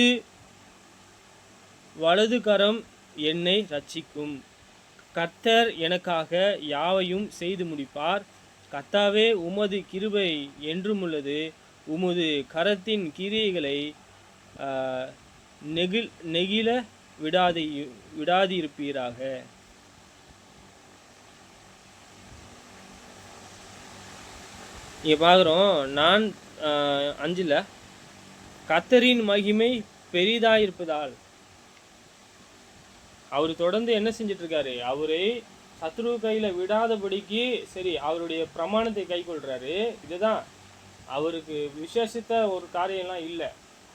வலது கரம் என்னை ரட்சிக்கும். கர்த்தர் எனக்காக யாவையும் செய்து முடிப்பார். கர்த்தாவே, உமது கிருபை என்றுமுள்ளது. உமது கரத்தின் கிரியைகளை நெகிழ விடாதிருப்பீராக. இங்கே பார்க்குறோம், நான் 5 கர்த்தரின் மகிமை பெரிதாயிருப்பதால். அவர் தொடர்ந்து என்ன செஞ்சிட்டு இருக்காரு, அவரை சத்ரு கையில் விடாதபடிக்கு சரி அவருடைய பிரமாணத்தை கை கொள்றாரு. இதுதான் அவருக்கு விசேஷித்த ஒரு காரியம்லாம் இல்லை.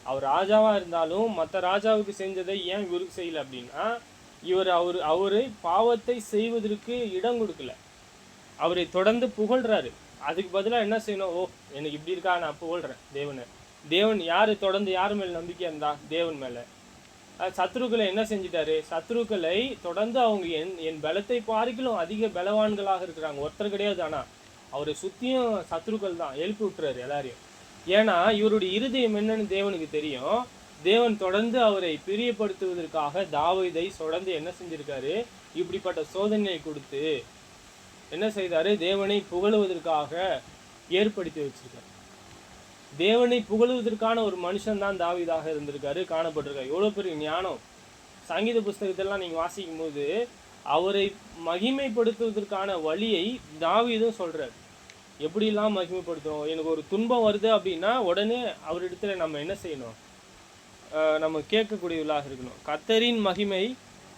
அவர் ராஜாவாக இருந்தாலும் மற்ற ராஜாவுக்கு செஞ்சதை ஏன் இவருக்கு செய்யலை அப்படின்னா, அவரை பாவத்தை செய்வதற்கு இடம் கொடுக்கல. அவரை தொடர்ந்து புகழ்றாரு. அதுக்கு பதிலாக என்ன செய்யணும், ஓ எனக்கு இப்படி இருக்கா, நான் புகழ்கிறேன் தேவனை. தேவன் யார் தொடர்ந்து யார் மேலே நம்பிக்கை இருந்தா, தேவன் மேலே. சத்ருக்களை என்ன செஞ்சிட்டாரு, சத்ருக்களை தொடர்ந்து அவங்க என் பலத்தை பார்க்கலும் அதிக பலவான்களாக இருக்கிறாங்க, ஒருத்தர் கிடையாது. ஆனால் அவரை சுற்றியும் சத்ருக்கள் தான் எழுப்பி விட்டுறாரு எல்லாரையும். ஏன்னா இவருடைய இருதயம் என்னன்னு தேவனுக்கு தெரியும். தேவன் தொடர்ந்து அவரை பிரியப்படுத்துவதற்காக தாவீதை தொடர்ந்து என்ன செஞ்சிருக்காரு, இப்படிப்பட்ட சோதனையை கொடுத்து என்ன செய்தாரு, தேவனை புகழுவதற்காக ஏற்படுத்தி வச்சிருக்காரு. தேவனை புகழுவதற்கான ஒரு மனுஷன் தான் தாவீதாக இருந்திருக்காரு, காணப்பட்டிருக்காரு. எவ்வளோ பெரிய ஞானம்! சங்கீத புஸ்தகத்தெல்லாம் நீங்கள் வாசிக்கும் போது அவரை மகிமைப்படுத்துவதற்கான வழியை தாவீதும் சொல்கிறார். எப்படிலாம் மகிமைப்படுத்துகிறோம், எனக்கு ஒரு துன்பம் வருது அப்படின்னா உடனே அவரிடத்துல நம்ம என்ன செய்யணும், நம்ம கேட்கக்கூடியவர்களாக இருக்கணும். கர்த்தரின் மகிமை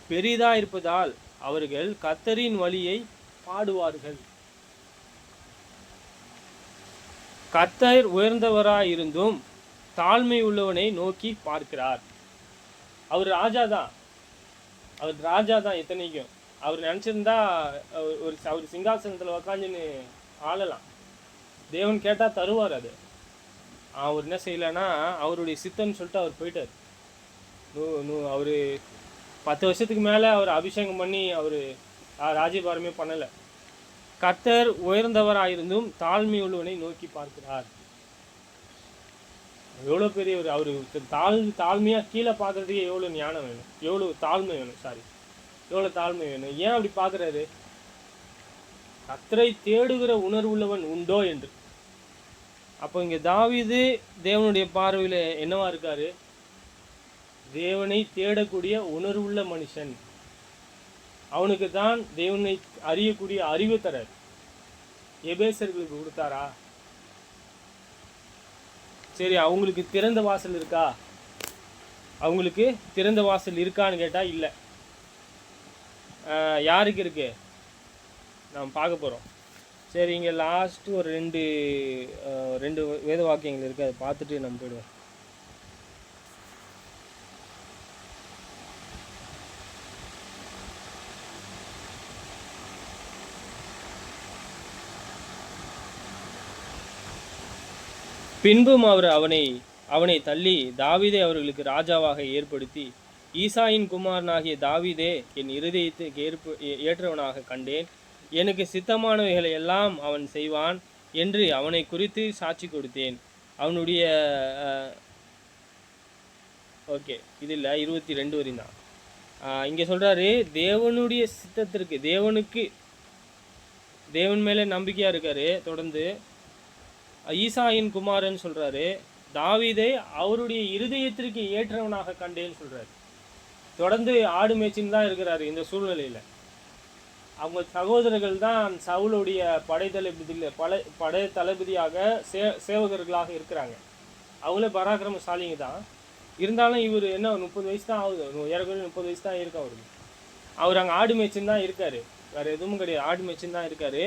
பெரிதாக இருப்பதால் அவர்கள் கர்த்தரின் வழியை பாடுவார்கள். கர்த்தர் உயர்ந்தவராயிருந்தும் தாழ்மை உள்ளவனை நோக்கி பார்க்கிறார். அவர் ராஜா தான் எத்தனைக்கும். அவர் நினச்சிருந்தா அவர் சிங்காசனத்தில் உக்காந்துன்னு ஆளலாம். தேவன் கேட்டால் தருவார். அது அவர் என்ன செய்யலைன்னா அவருடைய சித்தம்னு சொல்லிட்டு அவர் போயிட்டார். அவர் 10 வருஷத்துக்கு மேலே அவர் அபிஷேகம் பண்ணி அவர் ராஜ்யபாரமே பண்ணலை. கர்த்தர் உயர்ந்தவராயிருந்தும் தாழ்மை உள்ளவனை நோக்கி பார்க்கிறார். எவ்வளோ பெரிய ஒரு அவர் தாழ்மையாக கீழே பார்க்குறதுக்கே எவ்வளோ ஞானம் வேணும், எவ்வளோ தாழ்மை வேணும், எவ்வளோ தாழ்மை வேணும். ஏன் அப்படி பார்க்குறாரு, கர்த்தரை தேடுகிற உணர்வுள்ளவன் உண்டோ என்று. அப்போ இங்கே தாவீது தேவனுடைய பார்வையில் என்னவா இருக்காரு, தேவனை தேடக்கூடிய உணர்வுள்ள மனுஷன். அவனுக்கு தான் தேவனை அறியக்கூடிய அறிவு தரார். எபேசர்களுக்கு கொடுத்தாரா? சரி, அவங்களுக்கு திறந்த வாசல் இருக்கா? அவங்களுக்கு திறந்த வாசல் இருக்கான்னு கேட்டால் இல்லை. யாருக்கு இருக்கு நாம் பார்க்க போகிறோம். சரி, இங்கே லாஸ்ட்டு ஒரு ரெண்டு வேத வாக்கியங்கள் இருக்குது, அதை பார்த்துட்டு நம்ம போயிடுவோம். பின்பும் அவர் அவனை தள்ளி தாவீதை அவர்களுக்கு ராஜாவாக ஏற்படுத்தி, ஈசாயின் குமாரனாகிய தாவீதே என் இருதயத்துக்கு ஏற்றவனாக கண்டேன், எனக்கு சித்தமானவைகளை எல்லாம் அவன் செய்வான் என்று அவனை குறித்து சாட்சி கொடுத்தேன். அவனுடைய ஓகே இதில் 22 வரையும் தான். இங்கே சொல்கிறாரு, தேவனுடைய சித்தத்திற்கு தேவன் மேலே நம்பிக்கையாக இருக்காரு. தொடர்ந்து ஈசாயின் குமாரன் சொல்கிறாரு, தாவீதை அவருடைய இருதயத்திற்கு ஏற்றவனாக கண்டேன்னு சொல்கிறாரு. தொடர்ந்து ஆடு மேய்ச்சின்னு தான் இருக்கிறாரு. இந்த சூழ்நிலையில் அவங்க சகோதரர்கள் தான் சவுளுடைய படை தளபதியாக சேவகர்களாக இருக்கிறாங்க. அவங்களே பராக்கிரமசாலிங்க தான். இருந்தாலும் இவர் என்ன 30 வயசு தான் ஆகுது, ஏறக்குறைய 30 வயசு தான் இருக்கு அவருக்கு. அவர் அங்கே ஆடு மேய்ச்சின்னு தான் இருக்கார், வேறு எதுவும் கிடையாது, ஆடு மேய்ச்சின்னு தான் இருக்கார்.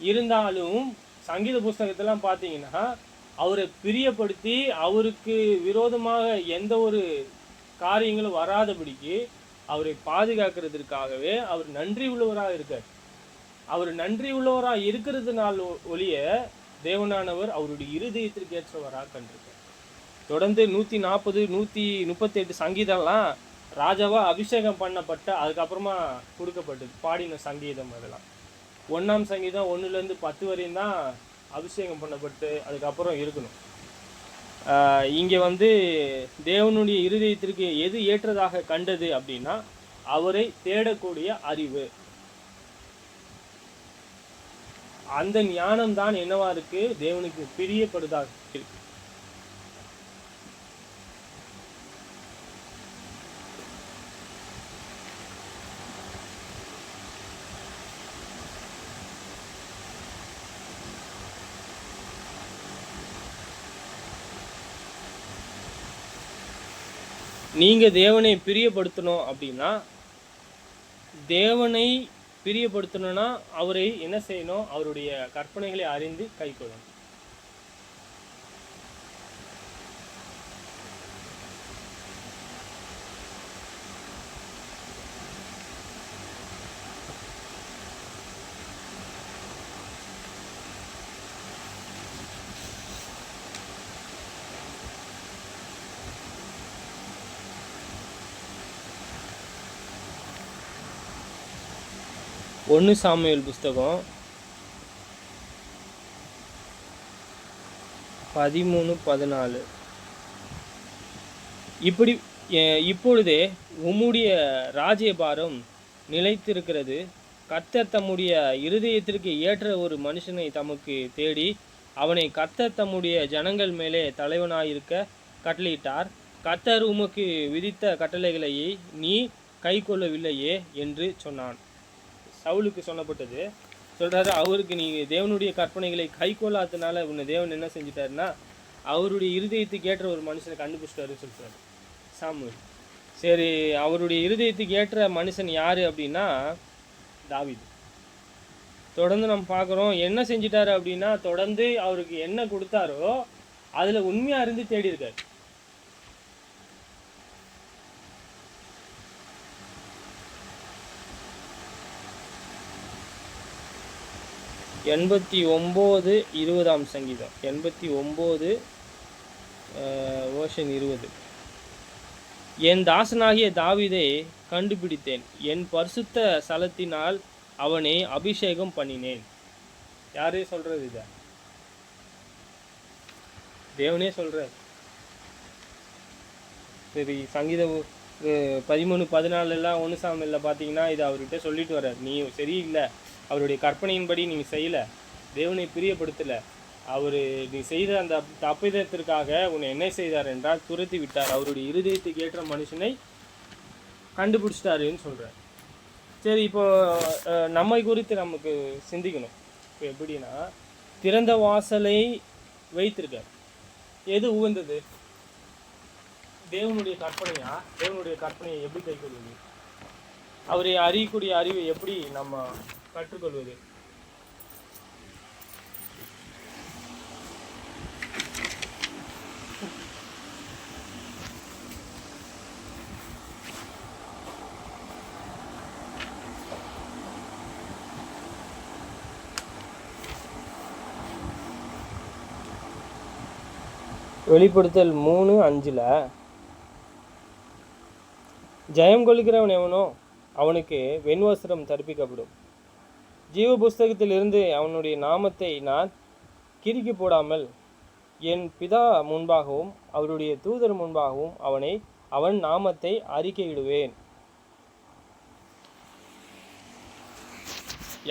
இருந்தாலும் சங்கீத புஸ்தகத்தெல்லாம் பார்த்தீங்கன்னா அவரை பிரியப்படுத்தி அவருக்கு விரோதமாக எந்த ஒரு காரியங்களும் வராதபடிக்கு அவரை பாதுகாக்கிறதுக்காகவே அவர் நன்றி உள்ளவராக இருக்கார். அவர் நன்றி உள்ளவராக இருக்கிறதுனால ஒழிய தேவனானவர் அவருடைய இருதயத்திற்கு ஏற்றவராக கண்டிருக்கார். தொடர்ந்து 140 138 சங்கீதம்லாம் ராஜாவாக அபிஷேகம் பண்ணப்பட்ட அதுக்கப்புறமா கொடுக்கப்பட்டது, பாடின சங்கீதம். அதெல்லாம் 1ஆம் சங்கீதம் 1லேருந்து 10 வரையும் தான் அபிஷேகம் பண்ணப்பட்டு அதுக்கப்புறம் இருக்கணும். இங்கே தேவனுடைய இருதயத்திற்கு எது ஏற்றதாக கண்டது அப்படின்னா அவரை தேடக்கூடிய அறிவு. அந்த ஞானம் தான் என்னவா இருக்கு, தேவனுக்கு பிரியப்படுதாக இருக்கு. நீங்கள் தேவனை பிரியப்படுத்தணும் அப்படின்னா, தேவனை பிரியப்படுத்தணும்னா அவரை என்ன செய்யணும்? அவருடைய கற்பனைகளை அறிந்து கைக்கொள்ளணும். ஒன்று சாமுவேல் புஸ்தகம் 13:14. இப்பொழுதே உம்முடைய ராஜ்யபாரம் நிலைத்திருக்கிறது. கர்த்தர் தம்முடைய இருதயத்திற்கு ஏற்ற ஒரு மனுஷனை தமக்கு தேடி அவனை கர்த்தர் தம்முடைய ஜனங்கள் மேலே தலைவனாயிருக்க கட்டளையிட்டார். கர்த்தர் உமக்கு விதித்த கட்டளைகளை நீ கை கொள்ளவில்லையே என்று சொன்னான். சவுலுக்கு சொல்லப்பட்டது. சொல்கிறாரு, அவருக்கு நீங்கள் தேவனுடைய கற்பனைகளை கை கொள்ளாததுனால உன்னை தேவன் என்ன செஞ்சிட்டாருன்னா அவருடைய இருதயத்துக்கு ஏற்ற ஒரு மனுஷனை கண்டுபிடிச்சிட்டாருன்னு சொல்கிறாரு சாமுவேல். சரி, அவருடைய இருதயத்துக்கு ஏற்ற மனுஷன் யார் அப்படின்னா தாவீது. தொடர்ந்து நம்ம பார்க்குறோம் என்ன செஞ்சிட்டாரு அப்படின்னா, தொடர்ந்து அவருக்கு என்ன கொடுத்தாரோ அதில் உண்மையாக இருந்து தேடி இருக்காரு. எண்பத்தி 20 சங்கீதம் 89 வேர்ஷன் 20. என் தாசனாகிய தாவீதை கண்டுபிடித்தேன், என் பரிசுத்த ஸ்தலத்தினால் அவனை அபிஷேகம் பண்ணினேன். யாரே சொல்றது? இதை தேவனே சொல்றார். சரி, சங்கீதம் 13:14 1 சாமுவேலில் பார்த்தீங்கன்னா இது அவர்கிட்ட சொல்லிட்டு வர்றார். நீ சரியில்லை, அவருடைய கற்பனையின்படி நீங்கள் செய்யலை, தேவனை பிரியப்படுத்தலை, நீ செய்த அந்த தப்பிதத்திற்காக உன்னை என்ன செய்தார் என்றால் துரத்தி விட்டார், அவருடைய இருதயத்துக்கு ஏற்ற மனுஷனை கண்டுபிடிச்சிட்டாருன்னு சொல்கிறார். சரி, இப்போ நம்மை குறித்து நமக்கு சிந்திக்கணும். இப்போ எப்படின்னா, திறந்த வாசலை வைத்திருக்கார். எது உகந்தது? தேவனுடைய கற்பனையா? தேவனுடைய கற்பனையை எப்படி கைக்கொள்வது? அவரை அறியக்கூடிய அறிவை எப்படி நம்ம கற்றுக்கொள்வது? வெளிப்படுத்தல் 3:5 ஜெயம் கொள்கிறவன் எவனோ அவனுக்கு வெண்வஸ்திரம் தரிப்பிக்கப்படும். ஜீவ புஸ்தகத்திலிருந்து அவனுடைய நாமத்தை நான் கிறுக்கி போடாமல் என் பிதா முன்பாகவும் அவருடைய தூதர் முன்பாகவும் அவன் நாமத்தை அறிக்கையிடுவேன்.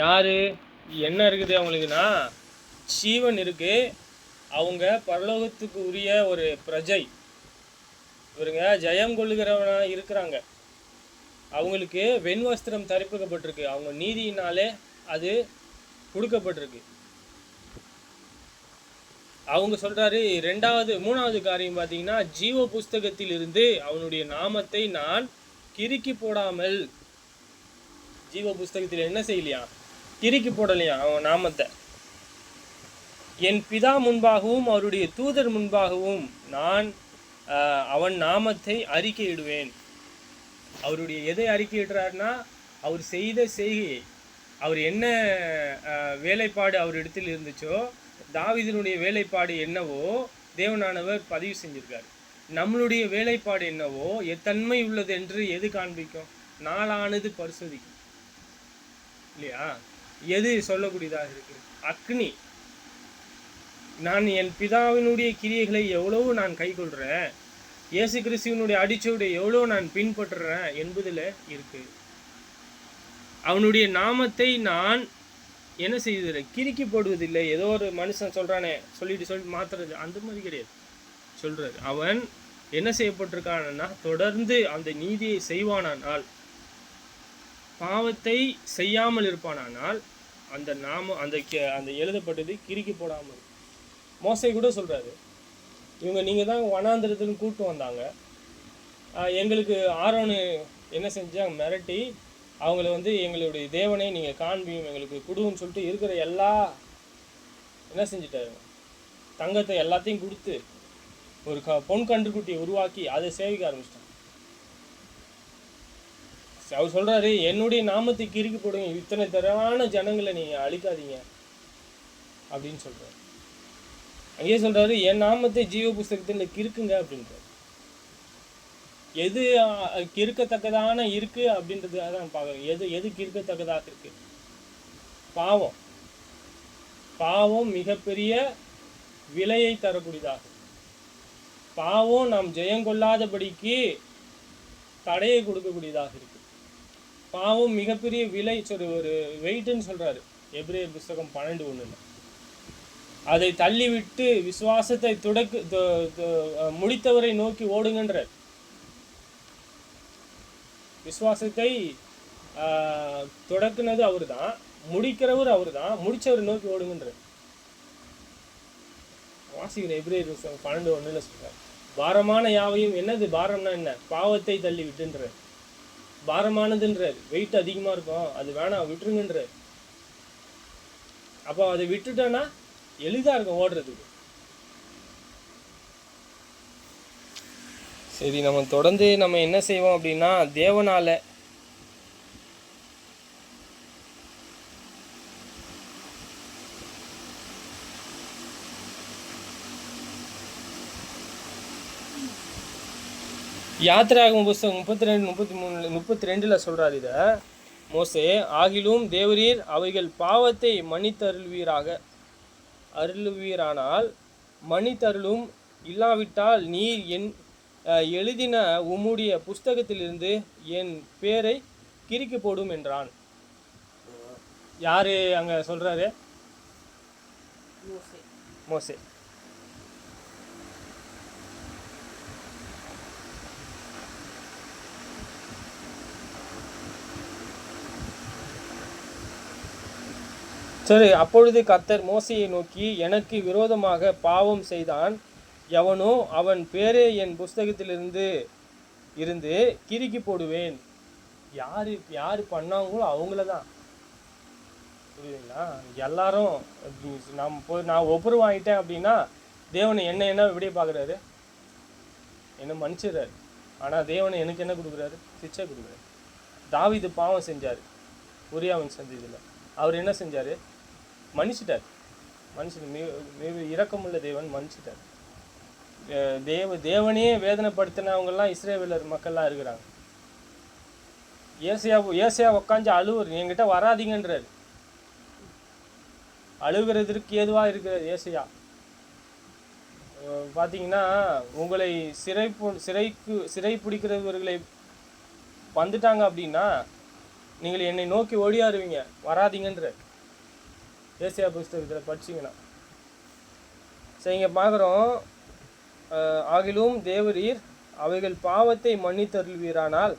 யாரு என்ன இருக்குது அவங்களுக்குன்னா, ஜீவன் இருக்கு, அவங்க பரலோகத்துக்கு உரிய ஒரு பிரஜை. இவருங்க ஜெயம் கொள்ளுகிறவனா இருக்கிறாங்க. அவங்களுக்கு வெண்வஸ்திரம் தரிப்பிக்கப்பட்டிருக்கு. அவங்க நீதியினாலே அது கொடுக்கப்பட்டிருக்கு. அவங்க சொல்றாரு. 3வது காரியம் பார்த்தீங்கன்னா, ஜீவ புஸ்தகத்தில் இருந்து அவனுடைய நாமத்தை நான் கிறுக்கி போடாமல். ஜீவ புஸ்தகத்தில் என்ன செய்யலையா? கிறுக்கி போடலையா அவன் நாமத்தை. என் பிதா முன்பாகவும் அவருடைய தூதர் முன்பாகவும் நான் அவன் நாமத்தை அறிக்கையிடுவேன். அவருடைய எதை அறிக்கையிடுறாருன்னா, அவர் செய்த செய்கையை, அவர் என்ன வேலைப்பாடு அவர் இடத்தில் இருந்துச்சோ, தாவீதினுடைய வேலைப்பாடு என்னவோ தேவனானவர் பதிவு செஞ்சிருக்காரு. நம்மளுடைய வேலைப்பாடு என்னவோ, எத்தன்மை உள்ளது என்று எது காண்பிக்கும்? நாளானது பரிசோதிக்கும் இல்லையா? எது சொல்லக்கூடியதாக இருக்கு? அக்னி. நான் என் பிதாவினுடைய கிரியைகளை எவ்வளவு நான் கை கொள்கிறேன், இயேசு கிறிஸ்துவனுடைய அடிச்சோடு எவ்வளோ நான் பின்பற்றுறேன் என்பதில் இருக்கு. அவனுடைய நாமத்தை நான் என்ன செய்வதில்லை, கிறுக்கி போடுவதில்லை. ஏதோ ஒரு மனுஷன் சொல்கிறானே சொல்லிட்டு மாத்துறது, அந்த மாதிரி கிடையாது. சொல்கிறாரு, அவன் என்ன செய்யப்பட்டிருக்கான்னா, தொடர்ந்து அந்த நீதியை செய்வானால், பாவத்தை செய்யாமல் இருப்பானால், அந்த நாமம் அந்த எழுதப்பட்டது கிறுக்கி போடாமல். மோசே கூட சொல்கிறாரு, நீங்கள் தான் வனாந்திரத்துன்னு கூட்டு வந்தாங்க, எங்களுக்கு ஆரோனு என்ன செஞ்சாங்க, மிரட்டி அவங்கள வந்து எங்களுடைய தேவனை நீங்கள் காண்பியும் எங்களுக்கு குடுன்னு சொல்லிட்டு இருக்கிற எல்லா என்ன செஞ்சிட்டாரு, தங்கத்தை எல்லாத்தையும் கொடுத்து ஒரு பொன் கன்றுக்குட்டியை உருவாக்கி அதை சேவிக்க ஆரம்பிச்சிட்டாங்க. அவர் சொல்கிறாரு, என்னுடைய நாமத்தை கிறுக்கி போடுங்க, இத்தனை தரமான ஜனங்களை நீங்கள் அழிக்காதீங்க அப்படின்னு சொல்கிறார். அங்கேயே சொல்கிறாரு, என் நாமத்தை ஜீவ புஸ்தகத்தில் கிறுக்குங்க அப்படின்றார். எது கிறுக்கத்தக்கதான இருக்கு அப்படின்றதுக்காக தான் பார்க்குறோம். எது கிறுக்கத்தக்கதாக இருக்கு? பாவம். பாவம் மிகப்பெரிய விலையை தரக்கூடியதாக. பாவம் நாம் ஜெயங்கொள்ளாதபடிக்கு தடையை கொடுக்கக்கூடியதாக இருக்கு. பாவம் மிகப்பெரிய விலை ஒரு வெயிட்டுன்னு சொல்றாரு எபிரேயர் புஸ்தகம் 12:1. அதை தள்ளிவிட்டு விசுவாசத்தை முடித்தவரை நோக்கி ஓடுங்கன்றார். விசுவாசத்தை தொடக்குனது அவர் தான், முடிக்கிறவர் அவர் தான், முடிச்சவரை நோக்கி ஓடுங்கன்றார். வாசிக்கிற எபிரேயர் புஸ்தகம் 12:1 சொல்றார், பாரமான யாவையும், என்னது பாரம்னா என்ன? பாவத்தை தள்ளி விட்டுன்றார். பாரமானதுன்றார், வெயிட் அதிகமாக இருக்கும், அது வேணாம் விட்டுருங்கன்றார். அப்போ அதை விட்டுட்டோன்னா எளிதாக இருக்கும் ஓடுறதுக்கு. சரி, நம்ம தொடர்ந்து நம்ம என்ன செய்வோம் அப்படின்னா, தேவனால யாத்திராகம புஸ்தகம் 32-33-32 சொல்றாரு இதை மோசே, ஆகிலும் தேவரீர் அவைகள் பாவத்தை அருளுவீரானால் மன்னித்தருளும், இல்லாவிட்டால் நீர் எழுதின உம்முடைய புஸ்தகத்திலிருந்து என் பேரை கிறுக்கி போடும் என்றான். யாரு அங்க சொல்றாரு? மோசே. சரி, அப்பொழுது கர்த்தர் மோசையை நோக்கி, எனக்கு விரோதமாக பாவம் செய்தான் எவனோ அவன் பேரே என் புஸ்தகத்திலிருந்து கிறுக்கி போடுவேன். யாரு பண்ணாங்களோ அவங்கள தான். புரியுதுங்களா? எல்லாரும் நான் ஒப்புரவாயிட்டேன் அப்படின்னா தேவனை என்ன விடிய பார்க்குறாரு, என்ன மன்னிச்சிடுறாரு. ஆனால் தேவனை எனக்கு என்ன கொடுக்குறாரு? சிச்சை கொடுக்குறாரு. தாவீது பாவம் செஞ்சார் உரியாவின் சந்ததியில். அவர் என்ன செஞ்சார்? மன்னிச்சிட்டார். இரக்கமுள்ள தேவன் மன்னிச்சிட்டார். தேவனையே வேதனைப்படுத்தினவங்கெல்லாம் இஸ்ரேவேலர் மக்கள்லாம் இருக்கிறாங்க. ஏசியா உக்காந்து அழுவுற, என்கிட்ட வராதிங்கன்றார். அழுகிறதற்கு ஏதுவாக இருக்கிறார் ஏசியா. பார்த்தீங்கன்னா, உங்களை சிறை பிடிக்கிறவர்களை வந்துட்டாங்க அப்படின்னா நீங்கள் என்னை நோக்கி ஓடியாருவீங்க, வராதிங்கன்றார். ஏசியா புஸ்தகத்தில் படிச்சிங்கன்னா. சரி, இங்கே பார்க்குறோம், ஆகிலும் தேவரீர் அவைகள் பாவத்தை மன்னித்தருள்வீரானால்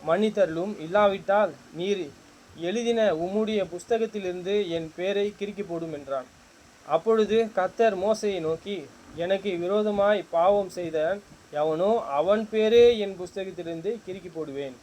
மன்னித்தருளும், இல்லாவிட்டால் நீர் எழுதின உம்முடைய புஸ்தகத்திலிருந்து என் பேரை கிறுக்கி போடும் என்றான். அப்பொழுது கர்த்தர் மோசையை நோக்கி, எனக்கு விரோதமாய் பாவம் செய்தான் எவனோ அவன் பேரே என் புஸ்தகத்திலிருந்து கிறுக்கி போடுவேன்.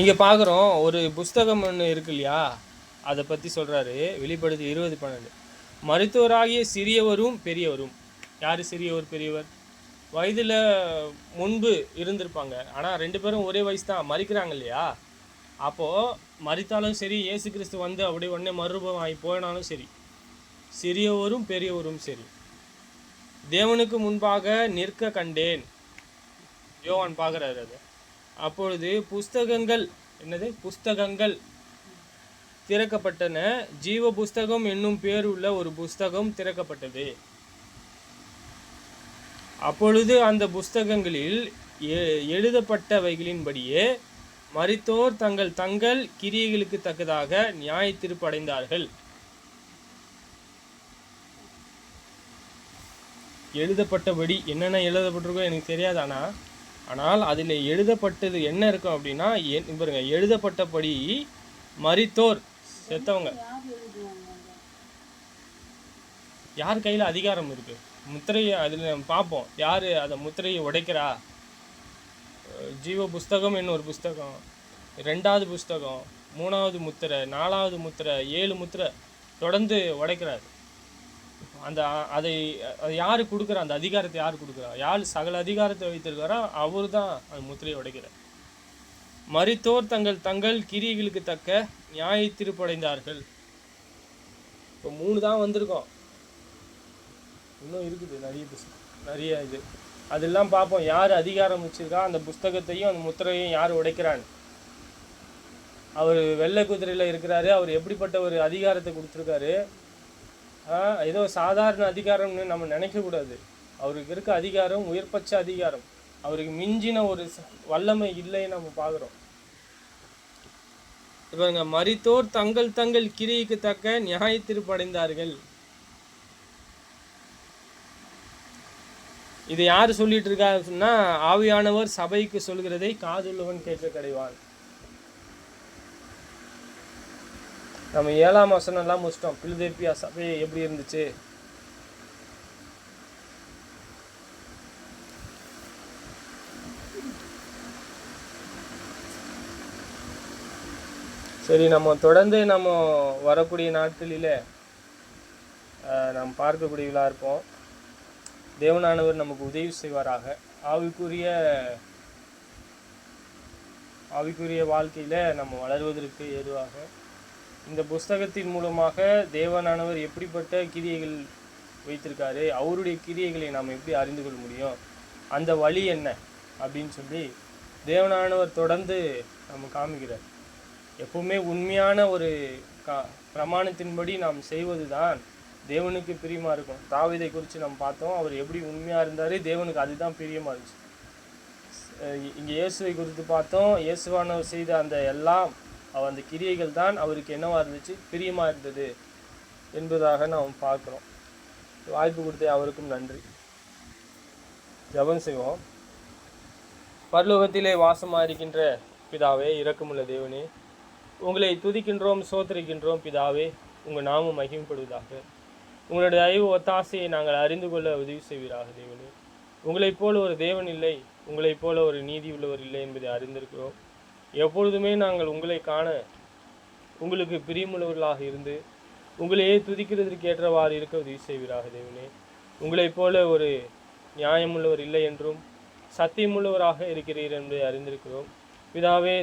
இங்கே பார்க்குறோம், ஒரு புஸ்தகம் ஒன்று இருக்கு இல்லையா, அதை பற்றி சொல்கிறாரு. வெளிப்படுத்தி 20:12. மருத்துவராகிய சிறியவரும் பெரியவரும். யார் சிறியவர் பெரியவர்? வயதில் முன்பு இருந்திருப்பாங்க, ஆனால் 2 பேரும் ஒரே வயசு தான், மறிக்கிறாங்க இல்லையா. அப்போது மறித்தாலும் சரி, இயேசு கிறிஸ்து வந்து அப்படியே உடனே மறுரூபம் ஆகி போனாலும் சரி, சிறியவரும் பெரியவரும் சரி, தேவனுக்கு முன்பாக நிற்க கண்டேன். யோவான் பார்க்குறாரு. அது அப்பொழுது புஸ்தகங்கள் திறக்கப்பட்டன. ஜீவ புஸ்தகம் என்னும் பேர் உள்ள ஒரு புஸ்தகம் திறக்கப்பட்டது. அப்பொழுது அந்த புஸ்தகங்களில் எழுதப்பட்டவைகளின்படியே மரித்தோர் தங்கள் தங்கள் கிரியைகளுக்கு தக்கதாக நியாய தீர்ப்பு அடைந்தார்கள். எழுதப்பட்டபடி என்னென்ன எழுதப்பட்டிருக்கோ எனக்கு தெரியாது. ஆனால் அதில் எழுதப்பட்டது என்ன இருக்கும் அப்படின்னா, பாருங்க, எழுதப்பட்டபடி மரித்தோர் செத்தவங்க யார் கையில் அதிகாரம் இருக்கு, முத்திரையை அதில் நம்ம பார்ப்போம். யார் அதை முத்திரையை உடைக்கிறா? ஜீவ புஸ்தகம் என்னும் ஒரு புஸ்தகம், 2வது புஸ்தகம், 3வது முத்திரை, 4வது முத்திரை, 7 முத்திரை தொடர்ந்து உடைக்கிறார். அதை யார் கொடுக்குறா? அந்த அதிகாரத்தை யார் கொடுக்குறா? யார் சகல அதிகாரத்தை வைத்திருக்காரோ அவர் தான் அந்த முத்திரையை உடைக்கிறார். மரித்தோர் தங்கள் தங்கள் கிரியைகளுக்கு தக்க நியாய தீர்ப்படைந்தார்கள். இப்போ 3 தான் வந்திருக்கோம், இன்னும் இருக்குது நிறைய இது. அதெல்லாம் பார்ப்போம். யார் அதிகாரம் வச்சிருக்கா, அந்த புஸ்தகத்தையும் அந்த முத்திரையும் யார் உடைக்கிறான்னு. அவர் வெள்ளை குதிரையில் இருக்கிறாரு. அவர் எப்படிப்பட்ட ஒரு அதிகாரத்தை கொடுத்துருக்காரு? ஏதோ சாதாரண அதிகாரம்னு நம்ம நினைக்கக்கூடாது. அவருக்கு இருக்க அதிகாரம் உயர்பட்ச அதிகாரம். அவருக்கு மிஞ்சின ஒரு வல்லமை இல்லைன்னு நம்ம பார்க்குறோம். இவங்க மரித்தோர் தங்கள் தங்கள் கிரியைக்கு தக்க நியாய தீர்ப்பு அடைந்தார்கள். இது யார் சொல்லிட்டு இருக்காரு சொன்னா, ஆவியானவர் சபைக்கு சொல்கிறதை காதுள்ளவன் கேட்க கிடைவான். நம்ம 7ஆம் வசனம் எல்லாம் முடிச்சிட்டோம். பிலதெல்பியா சபை எப்படி இருந்துச்சு? சரி, நம்ம தொடர்ந்து நம்ம வரக்கூடிய நாட்களில் நாம் பார்க்கக்கூடியவர்களாக இருப்போம். தேவனானவர் நமக்கு உதவி செய்வாராக. ஆவிக்குரிய வாழ்க்கையில் நம்ம வளர்வதற்கு ஏதுவாக இந்த புஸ்தகத்தின் மூலமாக தேவனானவர் எப்படிப்பட்ட கிரியைகள் வைத்திருக்காரு, அவருடைய கிரியைகளை நாம் எப்படி அறிந்து கொள்ள முடியும், அந்த வழி என்ன அப்படின்னு சொல்லி தேவனானவர் தொடர்ந்து நம்ம காமிக்கிறார். எப்பவுமே உண்மையான ஒரு பிரமாணத்தின்படி நாம் செய்வது தான் தேவனுக்கு பிரியமாக இருக்கும். தாவீதை குறித்து நம்ம பார்த்தோம். அவர் எப்படி உண்மையாக இருந்தார், தேவனுக்கு அதுதான் பிரியமாக இருந்துச்சு. இங்கே இயேசுவை குறித்து பார்த்தோம். இயேசுவானவர் செய்த அந்த அந்த கிரியைகள் தான் அவருக்கு என்னவா இருந்துச்சு, பிரியமாக இருந்தது என்பதாக நாம் பார்க்குறோம். வாய்ப்பு கொடுத்த அவருக்கும் நன்றி. ஜெபம் செய்வோம். பரலோகத்திலே வாசமாக இருக்கின்ற பிதாவே, இரக்கமுள்ள தேவனே, உங்களை துதிக்கின்றோம், சோதரிக்கின்றோம். பிதாவே, உங்கள் நாமம் மகிமைப்படுவதாக. உங்களுடைய அறிவு ஒத்தாசையை நாங்கள் அறிந்து கொள்ள உதவி செய்வீராக. தேவனே, உங்களைப் போல ஒரு தேவன் இல்லை, உங்களைப் போல ஒரு நீதி உள்ளவர் இல்லை என்பதை அறிந்திருக்கிறோம். எப்பொழுதுமே நாங்கள் உங்களை காண உங்களுக்கு பிரியமுள்ளவர்களாக இருந்து உங்களையே துதிக்கிறதற்கு ஏற்றவாறு இருக்க உதவி செய்வீராக. தேவனே, உங்களைப் போல ஒரு நியாயமுள்ளவர் இல்லை என்றும் சத்தியமுள்ளவராக இருக்கிறீர் என்பதை அறிந்திருக்கிறோம். பிதாவே,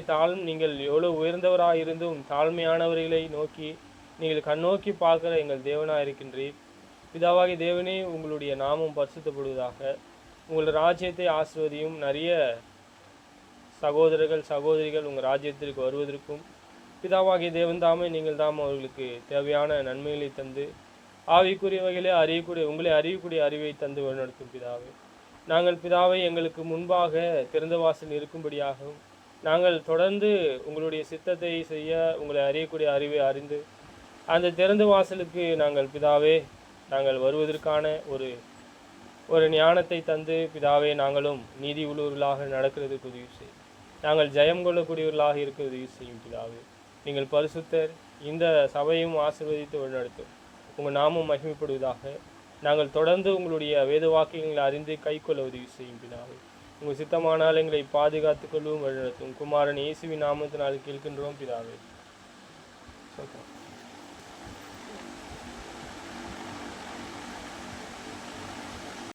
நீங்கள் எவ்வளோ உயர்ந்தவராக இருந்தும் தாழ்மையானவர்களை நோக்கி நீங்கள் கண்ணோக்கி பார்க்குற எங்கள் தேவனாக இருக்கின்றீர். பிதாவாகி தேவனே, உங்களுடைய நாமம் பரிசுத்தப்படுவதாக. உங்கள் ராஜ்யத்தை ஆசிர்வதியும். நிறைய சகோதரிகள் உங்கள் ராஜ்யத்திற்கு வருவதற்கும் பிதாவாகிய தேவன் தாமே நீங்கள் தாம் அவர்களுக்கு தேவையான நன்மைகளை தந்து ஆவிக்குரிய வகையிலே உங்களை அறியக்கூடிய அறிவை தந்து வழிநடத்தும். பிதாவே, நாங்கள் பிதாவை எங்களுக்கு முன்பாக திறந்த வாசல் இருக்கும்படியாகவும் நாங்கள் தொடர்ந்து உங்களுடைய சித்தத்தை செய்ய உங்களை அறியக்கூடிய அறிவை அறிந்து அந்த திறந்த வாசலுக்கு நாங்கள் பிதாவே வருவதற்கான ஒரு ஞானத்தை தந்து பிதாவே, நாங்களும் நீதி உள்ளவர்களாக நடக்கிறதுக்கு உதவி செய்யும். நாங்கள் ஜெயம் கொள்ளக்கூடியவர்களாக இருக்க உதவி செய்யும். பிதாவே, நீங்கள் பரிசுத்தர். இந்த சபையும் ஆசீர்வதித்து வழிநடத்தும். உங்கள் நாமம் மகிமைப்படுவதாக. நாங்கள் தொடர்ந்து உங்களுடைய வேத வாக்கியங்களை அறிந்து கை கொள்ள உதவி செய்யும். பிதாவே, உங்கள் சித்தமானால் எங்களை பாதுகாத்துக் கொள்ளவும் வழிநடத்தும். குமாரன் இயேசுவின் நாமத்தினால் கேட்கின்றோம். பிதாவே.